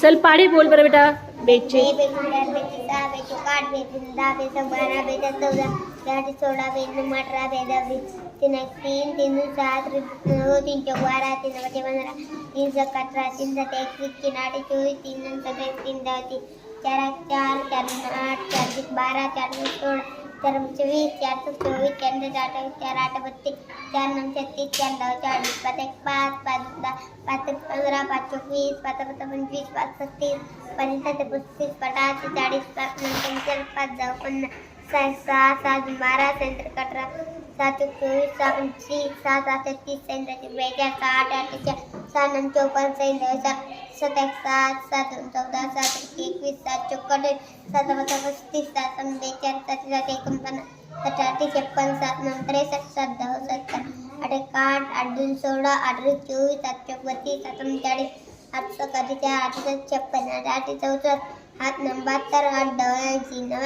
चल पाढे बोल बरं बेटा. बेचे बे बेकुंडार बेचे सहा बेचे काठ बेचे दहा बेचे बारा बेचे 14 बेचे 16 बेचे 18 बेचे 3 3 3 7 3 4 12 3 5 15 3 7 18 3 7 21 3 8 24 3 9 7 3 10 4 4 4 8 4 12 4 16 4 24 4 24 4 8 4 8 32 4 9 36 4 9 40 5 1 5 5 10 5 15 5 24 5 25 5 36 5 35 40 40 5 9 5 10 15 6 7 12 18 7 24 7 25 7 38 39 40 8 6 9 54 7 7 7 14 7 21 7 54 7 35 7 42 7 7 49 7 8 56 7 9 63 7 10 70 8 8 8 2 16 8 24 7 32 7 39 8 सकाळीच्या 8 56 8 64 8 72 8 89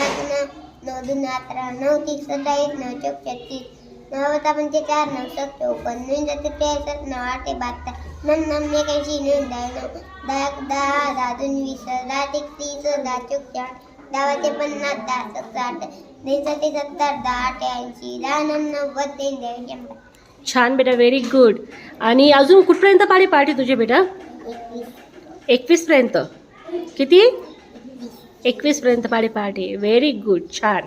9 2 11 9 30 27 9 34 9 54 9 54 9 63 9 8 72 9 9 81 9 10 10 2 20 10 30 10 34 10 50 10 60 9 70 10 80 10 90 10 छान बेटा, व्हेरी गुड. आणि अजून कुठपर्यंत पाढे पाठ आहे तुझे बेटा? 21 पर्यंत. किती? 21 पर्यंत पाढे पाठ आहे. व्हेरी गुड, छान.